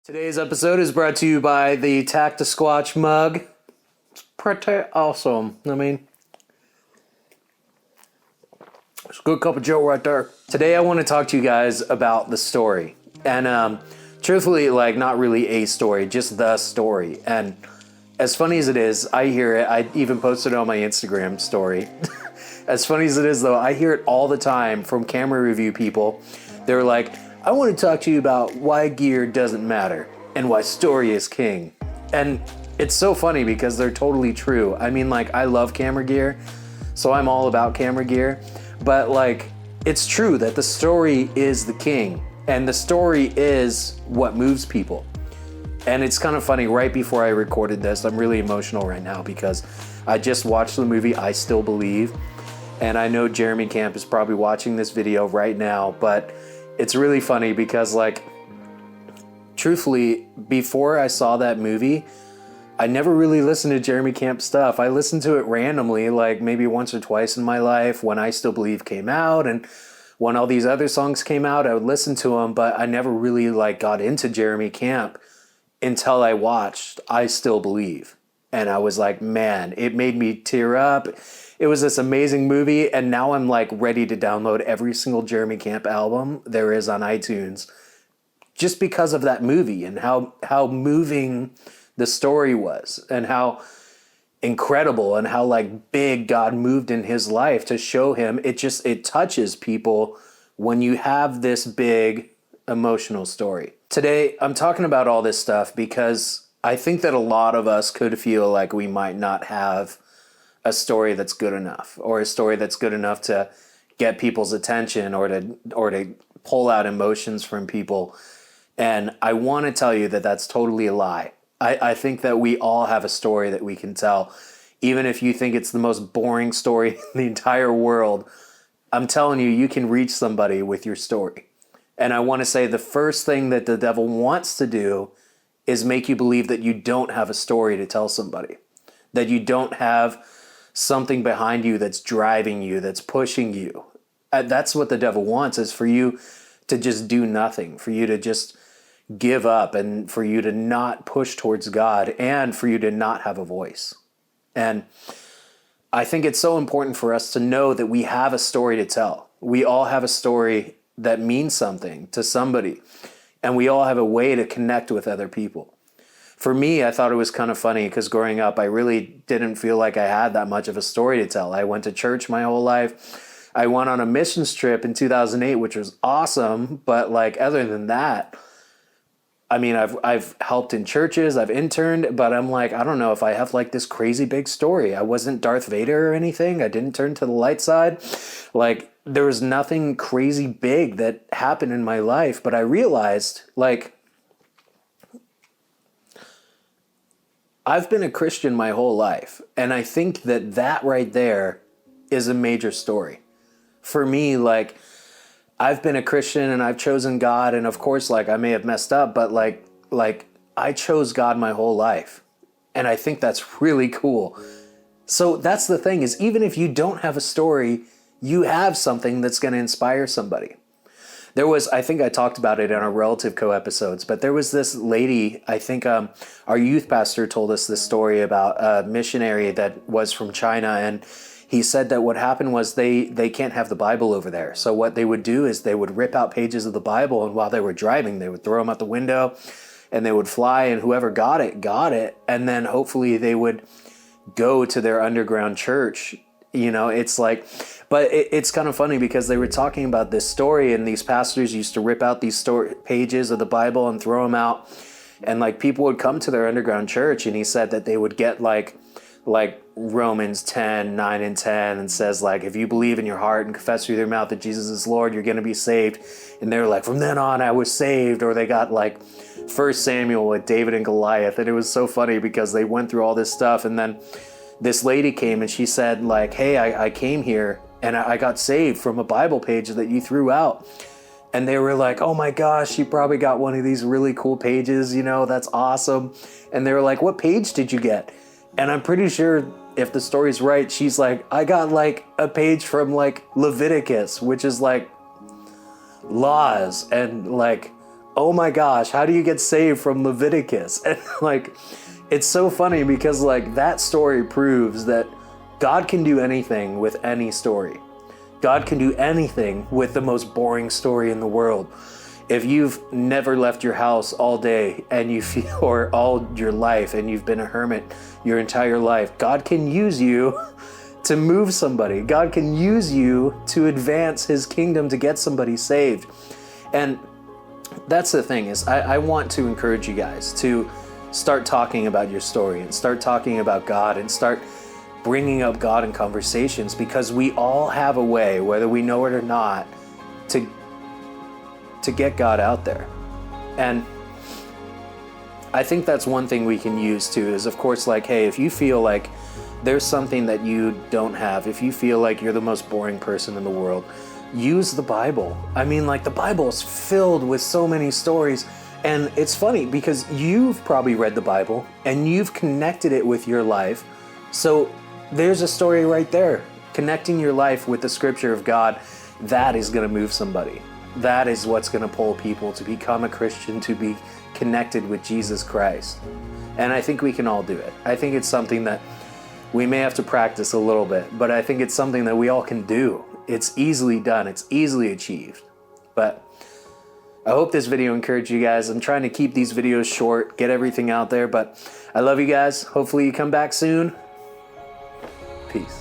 Today's episode is brought to you by the Tacti-Squatch mug. It's pretty awesome. It's a good cup of joe right there. Today I want to talk to you guys about the story. And truthfully, not really a story, just the story. And as funny as it is, I hear it. I even posted it on my Instagram story. As funny as it is, though, I hear it all the time from camera review people. They're like, I want to talk to you about why gear doesn't matter and why story is king. And it's so funny because they're totally true. I love camera gear, so I'm all about camera gear. But it's true that the story is the king and the story is what moves people. And it's kind of funny, right before I recorded this, I'm really emotional right now because I just watched the movie I Still Believe. And I know Jeremy Camp is probably watching this video right now, but it's really funny because truthfully, before I saw that movie, I never really listened to Jeremy Camp stuff. I listened to it randomly, maybe once or twice in my life when I Still Believe came out, and when all these other songs came out, I would listen to them, but I never really got into Jeremy Camp until I watched I Still Believe. And I was like, man, it made me tear up. It was this amazing movie, and now I'm ready to download every single Jeremy Camp album there is on iTunes just because of that movie and how moving the story was and how incredible and how big God moved in his life to show him. It touches people when you have this big emotional story. Today, I'm talking about all this stuff because I think that a lot of us could feel like we might not have a story that's good enough, or a story that's good enough to get people's attention or to pull out emotions from people. And I want to tell you that that's totally a lie. I think that we all have a story that we can tell. Even if you think it's the most boring story in the entire world, I'm telling you, you can reach somebody with your story. And I want to say the first thing that the devil wants to do is make you believe that you don't have a story to tell somebody, that you don't have something behind you that's driving you, that's pushing you. That's what the devil wants, is for you to just do nothing, for you to just give up, and for you to not push towards God, and for you to not have a voice. And I think it's so important for us to know that we have a story to tell. We all have a story that means something to somebody, and we all have a way to connect with other people. For me, I thought it was kind of funny because growing up, I really didn't feel like I had that much of a story to tell. I went to church my whole life. I went on a missions trip in 2008, which was awesome. But other than that, I've helped in churches, I've interned, but I'm I don't know if I have this crazy big story. I wasn't Darth Vader or anything. I didn't turn to the light side. There was nothing crazy big that happened in my life, but I realized I've been a Christian my whole life, and I think that right there is a major story. For me, I've been a Christian and I've chosen God, and of course, I may have messed up, but I chose God my whole life. And I think that's really cool. So that's the thing, is even if you don't have a story, you have something that's going to inspire somebody. There was, I think I talked about it in our Relative Co episodes, but there was this lady, I think our youth pastor told us this story about a missionary that was from China, and he said that what happened was they can't have the Bible over there. So what they would do is they would rip out pages of the Bible, and while they were driving, they would throw them out the window, and they would fly, and whoever got it, and then hopefully they would go to their underground church. But it's kind of funny because they were talking about this story, and these pastors used to rip out these pages of the Bible and throw them out, and people would come to their underground church, and he said that they would get like Romans 10:9 and 10, and says if you believe in your heart and confess with your mouth that Jesus is Lord, you're going to be saved. And they're from then on I was saved. Or they got 1 Samuel with David and Goliath, and it was so funny because they went through all this stuff, and then this lady came and she said hey, I came here and I got saved from a Bible page that you threw out. And they were oh my gosh, you probably got one of these really cool pages, that's awesome. And they were what page did you get? And I'm pretty sure, if the story's right, she's I got a page from Leviticus, which is laws and oh my gosh, how do you get saved from Leviticus? And like, it's so funny because like that story proves that God can do anything with any story. God can do anything with the most boring story in the world. If you've never left your house all day and you feel, or all your life, and you've been a hermit your entire life, God can use you to move somebody. God can use you to advance his kingdom, to get somebody saved. And that's the thing is, I want to encourage you guys to start talking about your story and start talking about God and start bringing up God in conversations, because we all have a way, whether we know it or not, to get God out there. And I think that's one thing we can use too, is of course, like, hey, if you feel like there's something that you don't have, if you feel like you're the most boring person in the world, use the Bible. I mean, like, the Bible is filled with so many stories. And it's funny because you've probably read the Bible and you've connected it with your life. So there's a story right there. Connecting your life with the scripture of God, that is going to move somebody. That is what's going to pull people to become a Christian, to be connected with Jesus Christ. And I think we can all do it. I think it's something that we may have to practice a little bit, but I think it's something that we all can do. It's easily done. It's easily achieved. But I hope this video encouraged you guys. I'm trying to keep these videos short, get everything out there, but I love you guys. Hopefully you come back soon. Peace.